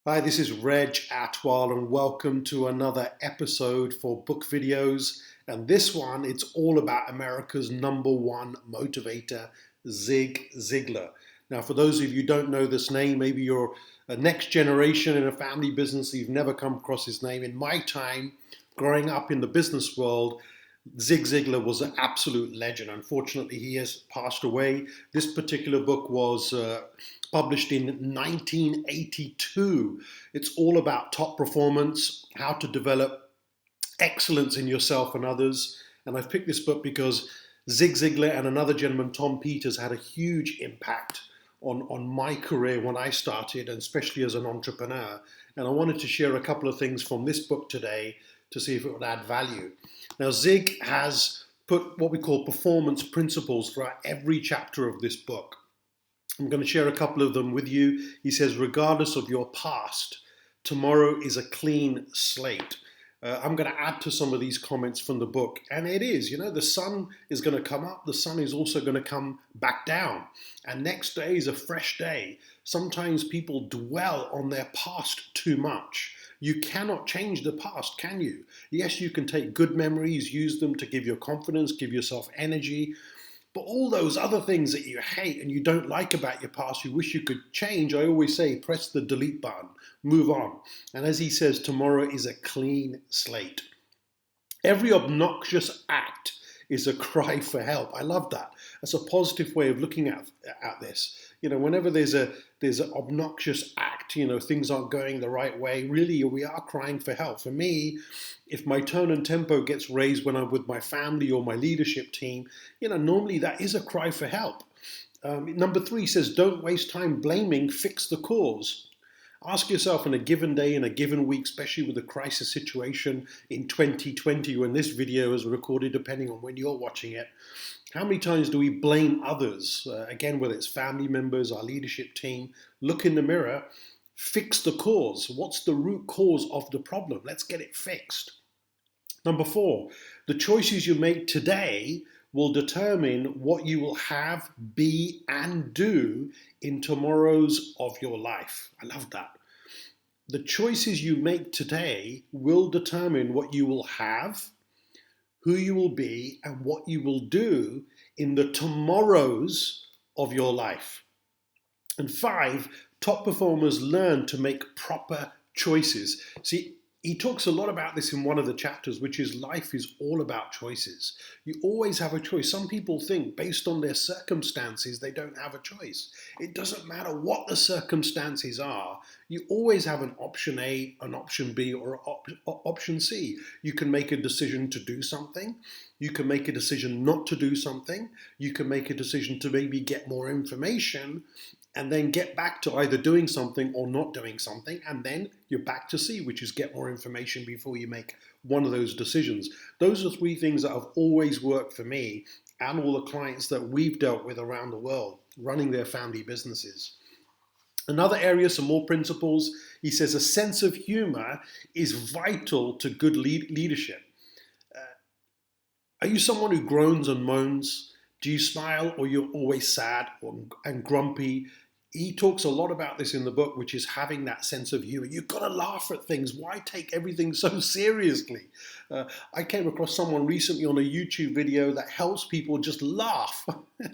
Hi, this is Reg Athwal, and welcome to another episode for Book Videos. And this one, it's all about America's #1 motivator, Zig Ziglar. Now, for those of you who don't know this name, maybe you're a next generation in a family business, you've never come across his name. In my time, growing up in the business world, Zig Ziglar was an absolute legend. Unfortunately, he has passed away. This particular book was published in 1982. It's all about top performance, how to develop excellence in yourself and others. And I've picked this book because Zig Ziglar and another gentleman, Tom Peters, had a huge impact on my career when I started, and especially as an entrepreneur. And I wanted to share a couple of things from this book today to see if it would add value. Now, Zig has put what we call performance principles throughout every chapter of this book. I'm going to share a couple of them with you. He says, regardless of your past, tomorrow is a clean slate. I'm going to add to some of these comments from the book. And it is, the sun is going to come up. The sun is also going to come back down. And next day is a fresh day. Sometimes people dwell on their past too much. You cannot change the past, can you? Yes, you can take good memories, use them to give you confidence, give yourself energy. But all those other things that you hate and you don't like about your past, you wish you could change, I always say, press the delete button, move on. And as he says, tomorrow is a clean slate. Every obnoxious act is a cry for help. I love that. That's a positive way of looking at this. Whenever there's an obnoxious act, things aren't going the right way, really we are crying for help. For me, if my tone and tempo gets raised when I'm with my family or my leadership team, normally that is a cry for help. Number 3 says, don't waste time blaming, fix the cause. Ask yourself in a given day, in a given week, especially with a crisis situation in 2020 when this video is recorded, depending on when you're watching it, how many times do we blame others? Again, whether it's family members, our leadership team, look in the mirror, fix the cause. What's the root cause of the problem? Let's get it fixed. Number 4, the choices you make today will determine what you will have, be, and do in tomorrow's of your life. I love that. The choices you make today will determine what you will have, who you will be, and what you will do in the tomorrows of your life. And 5, top performers learn to make proper choices. See, he talks a lot about this in one of the chapters, which is life is all about choices. You always have a choice. Some people think based on their circumstances, they don't have a choice. It doesn't matter what the circumstances are. You always have an option A, an option B, or an option C. You can make a decision to do something. You can make a decision not to do something. You can make a decision to maybe get more information and then get back to either doing something or not doing something, and then you're back to C, which is get more information before you make one of those decisions. Those are 3 things that have always worked for me and all the clients that we've dealt with around the world, running their family businesses. Another area, some more principles, he says a sense of humor is vital to good leadership. Are you someone who groans and moans? Do you smile, or you're always sad and grumpy? He talks a lot about this in the book, which is having that sense of humor. You've got to laugh at things. Why take everything so seriously? I came across someone recently on a YouTube video that helps people just laugh.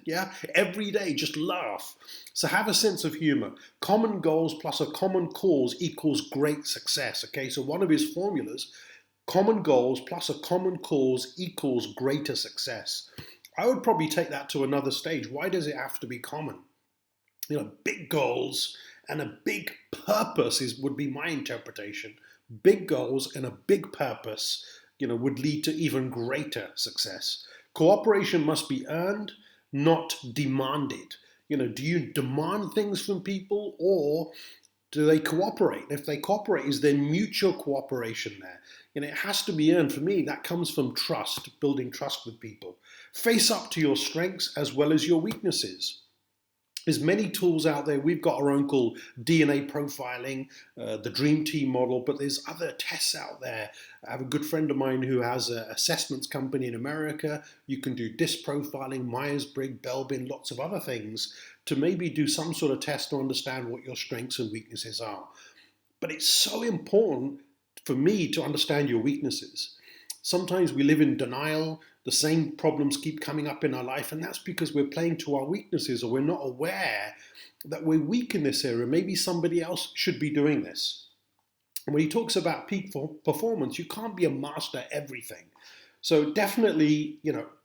Yeah, every day, just laugh. So have a sense of humor. Common goals plus a common cause equals great success. Okay, so one of his formulas, common goals plus a common cause equals greater success. I would probably take that to another stage. Why does it have to be common? Big goals and a big purpose would be my interpretation. Big goals and a big purpose, would lead to even greater success. Cooperation must be earned, not demanded. Do you demand things from people, or do they cooperate? If they cooperate, is there mutual cooperation there? It has to be earned. For me, that comes from trust, building trust with people. Face up to your strengths as well as your weaknesses. There's many tools out there. We've got our own called DNA profiling, the Dream Team model, but there's other tests out there. I have a good friend of mine who has an assessments company in America. You can do DISC profiling, Myers-Briggs, Belbin, lots of other things to maybe do some sort of test to understand what your strengths and weaknesses are. But it's so important for me to understand your weaknesses. Sometimes we live in denial. The same problems keep coming up in our life, and that's because we're playing to our weaknesses, or we're not aware that we're weak in this area. Maybe somebody else should be doing this. And when he talks about peak performance, you can't be a master at everything. So definitely,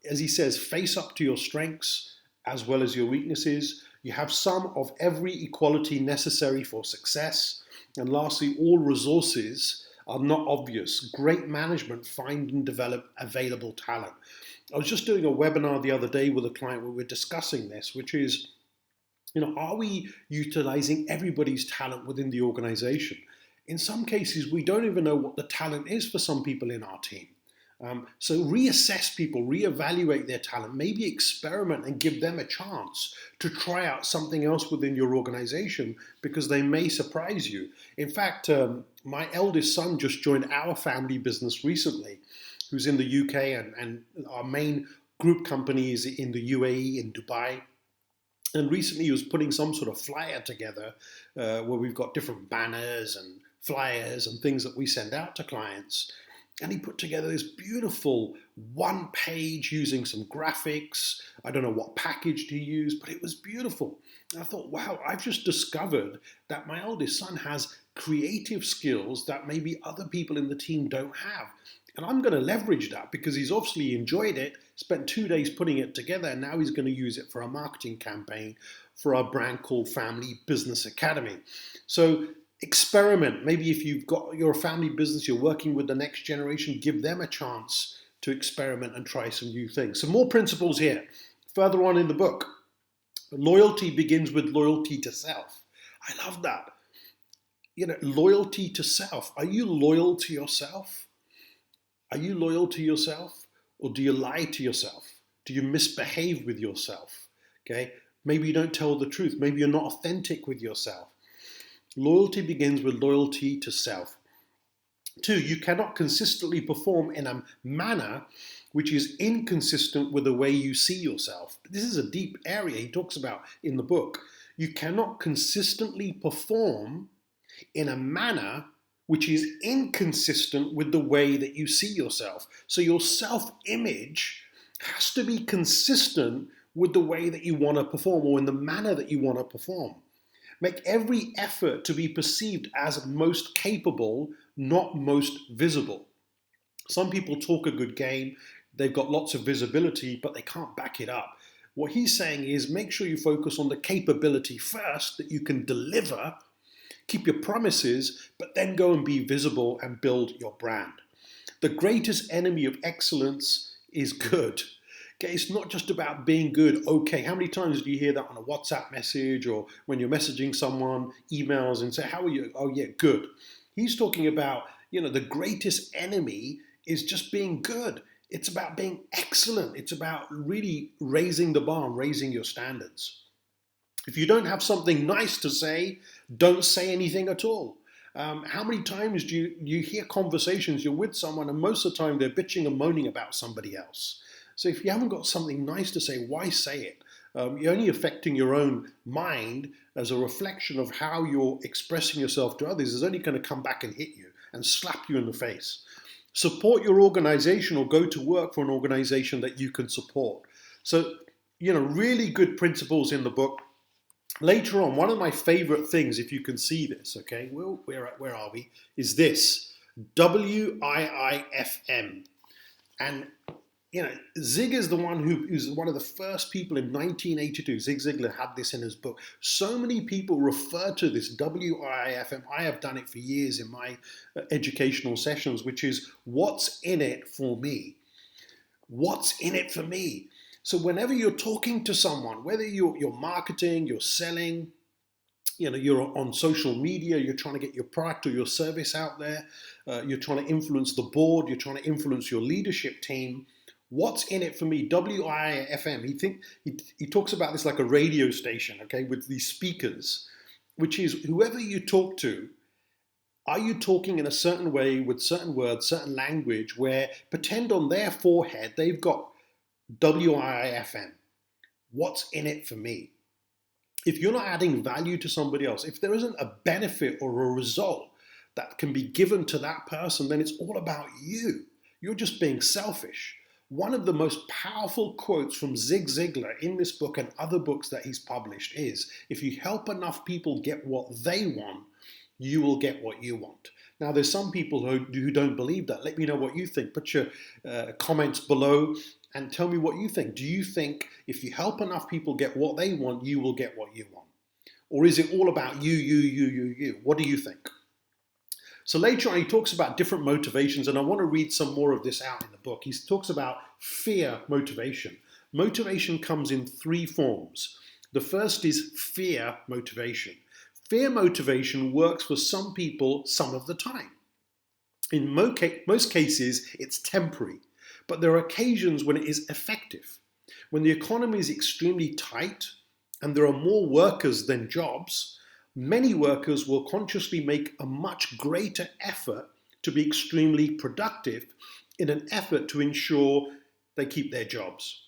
as he says, face up to your strengths as well as your weaknesses. You have some of every equality necessary for success. And lastly, all resources are not obvious. Great management find and develop available talent. I was just doing a webinar the other day with a client where we're discussing this, which is, are we utilizing everybody's talent within the organization? In some cases, we don't even know what the talent is for some people in our team. So reassess people, reevaluate their talent, maybe experiment and give them a chance to try out something else within your organization, because they may surprise you. In fact, my eldest son just joined our family business recently, who's in the UK, and our main group company is in the UAE, in Dubai. And recently he was putting some sort of flyer together where we've got different banners and flyers and things that we send out to clients. And he put together this beautiful one page using some graphics. I don't know what package to use, but it was beautiful. And I thought, wow, I've just discovered that my eldest son has creative skills that maybe other people in the team don't have. And I'm going to leverage that because he's obviously enjoyed it, spent 2 days putting it together, and now he's going to use it for a marketing campaign for our brand called Family Business Academy. So experiment. Maybe if you're a family business, you're working with the next generation, give them a chance to experiment and try some new things. Some more principles here. Further on in the book, loyalty begins with loyalty to self. I love that. Loyalty to self. Are you loyal to yourself? Are you loyal to yourself, or do you lie to yourself? Do you misbehave with yourself? Okay, maybe you don't tell the truth. Maybe you're not authentic with yourself. Loyalty begins with loyalty to self. 2, you cannot consistently perform in a manner which is inconsistent with the way you see yourself. This is a deep area he talks about in the book. You cannot consistently perform in a manner which is inconsistent with the way that you see yourself. So your self-image has to be consistent with the way that you want to perform, or in the manner that you want to perform. Make every effort to be perceived as most capable, not most visible. Some people talk a good game, they've got lots of visibility, but they can't back it up. What he's saying is make sure you focus on the capability first, that you can deliver, keep your promises, but then go and be visible and build your brand. The greatest enemy of excellence is good. Okay, it's not just about being good. Okay, how many times do you hear that on a WhatsApp message, or when you're messaging someone, emails, and say, how are you? Oh yeah, good. He's talking about, the greatest enemy is just being good. It's about being excellent. It's about really raising the bar, raising your standards. If you don't have something nice to say, don't say anything at all. How many times do you hear conversations, you're with someone, and most of the time they're bitching and moaning about somebody else? So if you haven't got something nice to say, why say it? You're only affecting your own mind as a reflection of how you're expressing yourself to others. Is only going to come back and hit you and slap you in the face. Support your organization, or go to work for an organization that you can support. So, really good principles in the book. Later on, one of my favorite things, if you can see this, okay, well, where are we, is this, WIIFM. And, Zig is the one who's one of the first people in 1982. Zig Ziglar had this in his book. So many people refer to this WIIFM. I have done it for years in my educational sessions, which is what's in it for me. What's in it for me? So whenever you're talking to someone, whether you're marketing, you're selling, you're on social media, you're trying to get your product or your service out there, you're trying to influence the board, you're trying to influence your leadership team, what's in it for me? WIIFM. He talks about this like a radio station, okay, with these speakers, which is whoever you talk to, are you talking in a certain way with certain words, certain language, where pretend on their forehead they've got WIIFM. What's in it for me? If you're not adding value to somebody else, if there isn't a benefit or a result that can be given to that person, then it's all about you. You're just being selfish. One of the most powerful quotes from Zig Ziglar in this book and other books that he's published is, if you help enough people get what they want, you will get what you want. Now, there's some people who don't believe that. Let me know what you think. Put your comments below and tell me what you think. Do you think if you help enough people get what they want, you will get what you want? Or is it all about you? What do you think? So later on, he talks about different motivations, and I want to read some more of this out in the book. He talks about fear motivation. Motivation comes in three forms. The first is fear motivation. Fear motivation works for some people some of the time. In most cases, it's temporary, but there are occasions when it is effective. When the economy is extremely tight and there are more workers than jobs, many workers will consciously make a much greater effort to be extremely productive in an effort to ensure they keep their jobs.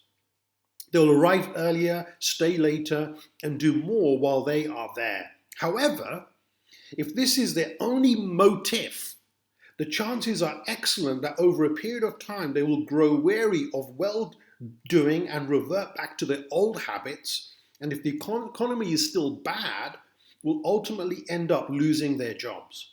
They'll arrive earlier, stay later, and do more while they are there. However, if this is their only motive, the chances are excellent that over a period of time they will grow weary of well-doing and revert back to their old habits, and if the economy is still bad, will ultimately end up losing their jobs.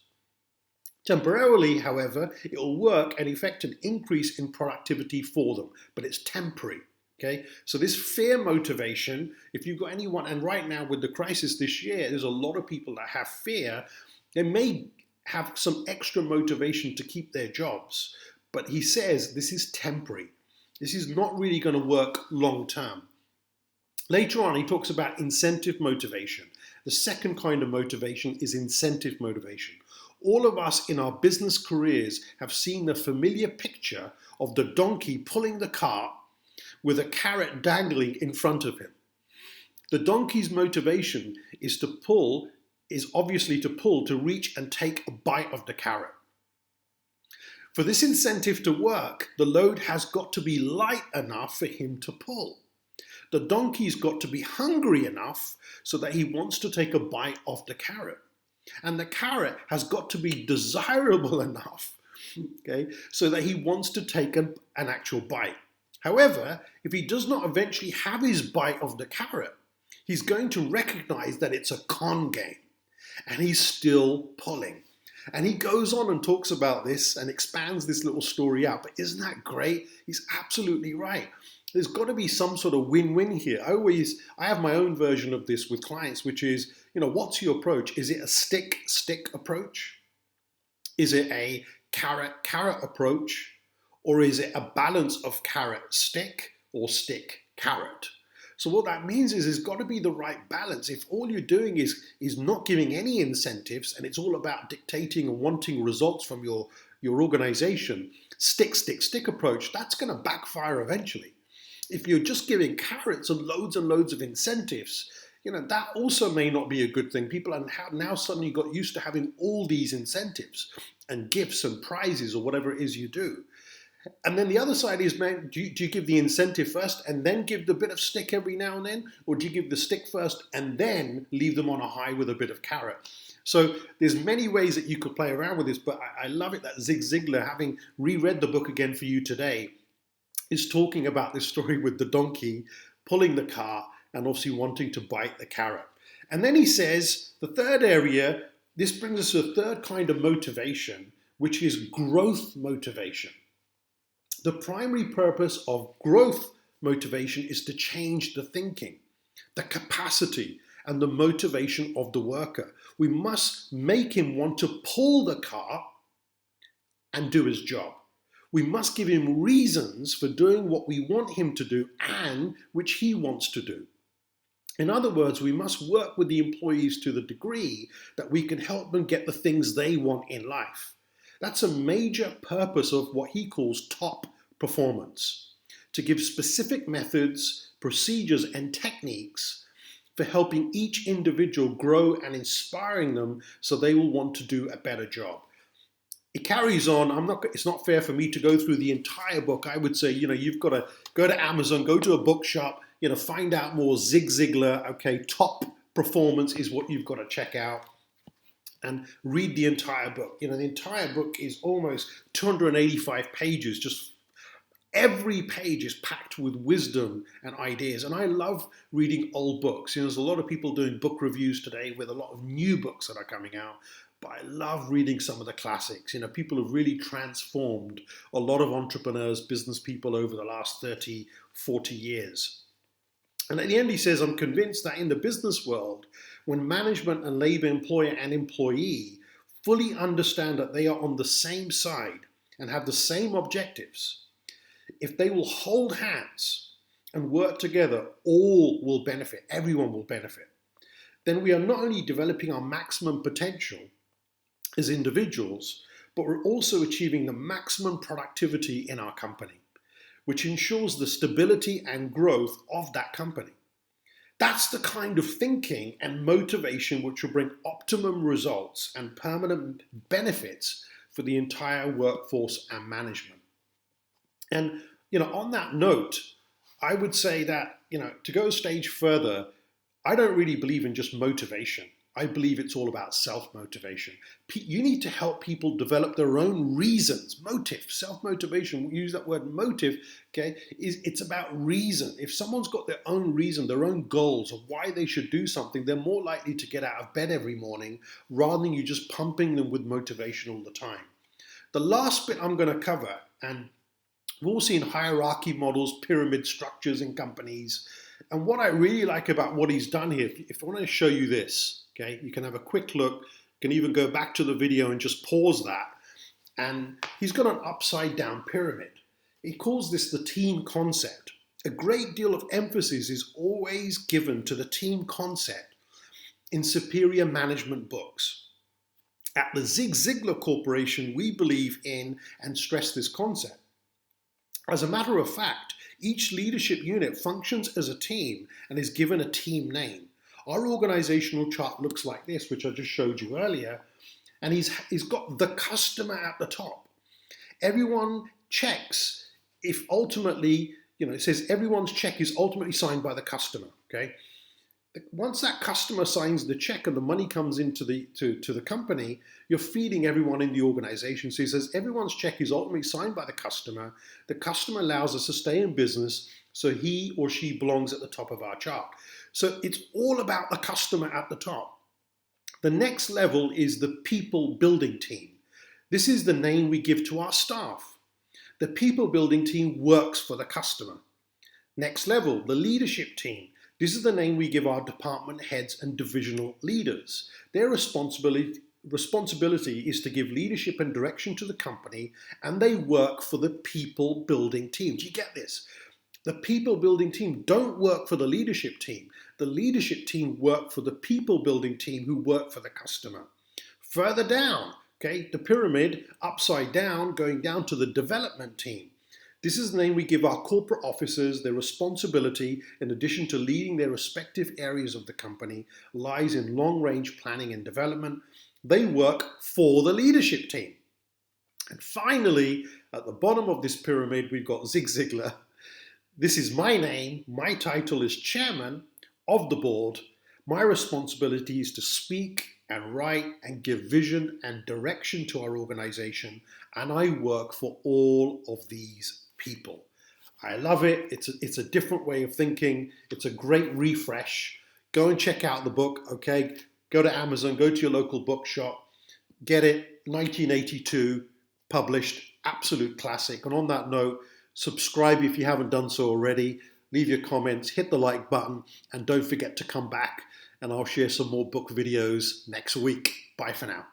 Temporarily, however, it will work and effect an increase in productivity for them, but it's temporary. Okay, so this fear motivation, if you've got anyone, and right now with the crisis this year, there's a lot of people that have fear. They may have some extra motivation to keep their jobs, but he says this is temporary. This is not really going to work long term. Later on, he talks about incentive motivation. The second kind of motivation is incentive motivation. All of us in our business careers have seen the familiar picture of the donkey pulling the cart with a carrot dangling in front of him. The donkey's motivation is obviously to pull, to reach and take a bite of the carrot. For this incentive to work, the load has got to be light enough for him to pull. The donkey's got to be hungry enough so that he wants to take a bite of the carrot. And the carrot has got to be desirable enough, okay, so that he wants to take an actual bite. However, if he does not eventually have his bite of the carrot, he's going to recognize that it's a con game, and he's still pulling. And he goes on and talks about this and expands this little story out. But isn't that great? He's absolutely right. There's got to be some sort of win-win here. I have my own version of this with clients, which is, what's your approach? Is it a stick approach? Is it a carrot approach? Or is it a balance of carrot-stick or stick-carrot? So what that means is there's got to be the right balance. If all you're doing is not giving any incentives and it's all about dictating and wanting results from your organization, stick approach, that's going to backfire eventually. If you're just giving carrots and loads of incentives, that also may not be a good thing. People are now suddenly got used to having all these incentives and gifts and prizes or whatever it is you do. And then the other side is, man, do you give the incentive first and then give the bit of stick every now and then? Or do you give the stick first and then leave them on a high with a bit of carrot? So there's many ways that you could play around with this, but I love it that Zig Ziglar, having reread the book again for you today, is talking about this story with the donkey pulling the cart and obviously wanting to bite the carrot. And then he says, the third area, this brings us to a third kind of motivation, which is growth motivation. The primary purpose of growth motivation is to change the thinking, the capacity, and the motivation of the worker. We must make him want to pull the cart and do his job. We must give him reasons for doing what we want him to do and which he wants to do. In other words, we must work with the employees to the degree that we can help them get the things they want in life. That's a major purpose of what he calls top performance, to give specific methods, procedures, and techniques for helping each individual grow and inspiring them so they will want to do a better job. It carries on. It's not fair for me to go through the entire book. I would say, you've got to go to Amazon, go to a bookshop, find out more Zig Ziglar. Okay, top performance is what you've got to check out. and read the entire book. You know, the entire book is almost 285 pages. Just every page is packed with wisdom and ideas. And I love reading old books. You know, there's a lot of people doing book reviews today with a lot of new books that are coming out. But I love reading some of the classics. You know, people have really transformed a lot of entrepreneurs, business people over the last 30, 40 years. And at the end he says, I'm convinced that in the business world, when management and labor, employer and employee fully understand that they are on the same side and have the same objectives, if they will hold hands and work together, all will benefit, everyone will benefit. Then we are not only developing our maximum potential as individuals, but we're also achieving the maximum productivity in our company, which ensures the stability and growth of that company. That's the kind of thinking and motivation which will bring optimum results and permanent benefits for the entire workforce and management. And, you know, on that note, I would say that, you know, to go a stage further, I don't really believe in just motivation. I believe it's all about self-motivation. You need to help people develop their own reasons. Motive, self-motivation, we use that word motive, okay? It's about reason. If someone's got their own reason, their own goals of why they should do something, they're more likely to get out of bed every morning rather than you just pumping them with motivation all the time. The last bit I'm going to cover, and we've all seen hierarchy models, pyramid structures in companies. And what I really like about what he's done here, if I want to show you this, okay, you can have a quick look, you can even go back to the video and just pause that. And he's got an upside down pyramid. He calls this the team concept. A great deal of emphasis is always given to the team concept in superior management books. At the Zig Ziglar Corporation, we believe in and stress this concept. As a matter of fact, each leadership unit functions as a team and is given a team name. Our organizational chart looks like this, which I just showed you earlier, and he's got the customer at the top. Everyone checks if ultimately, you know, it says everyone's check is ultimately signed by the customer, okay? Once that customer signs the check and the money comes into to the company, you're feeding everyone in the organization. So he says everyone's check is ultimately signed by the customer. The customer allows us to stay in business, so he or she belongs at the top of our chart. So it's all about the customer at the top. The next level is the people building team. This is the name we give to our staff. The people building team works for the customer. Next level, the leadership team. This is the name we give our department heads and divisional leaders. Their responsibility is to give leadership and direction to the company, and they work for the people building team. Do you get this? The people building team don't work for the leadership team. The leadership team work for the people building team who work for the customer. Further down, okay, the pyramid, upside down, going down to the development team. This is the name we give our corporate officers. Their responsibility, in addition to leading their respective areas of the company, lies in long-range planning and development. They work for the leadership team. And finally, at the bottom of this pyramid, we've got Zig Ziglar. This is my name. My title is chairman of the board. My responsibility is to speak and write and give vision and direction to our organization. And I work for all of these people. I love it. It's a different way of thinking. It's a great refresh. Go and check out the book, okay? Go to Amazon, go to your local bookshop, get it, 1982, published, absolute classic. And on that note, subscribe if you haven't done so already. Leave your comments, hit the like button, and don't forget to come back and I'll share some more book videos next week. Bye for now.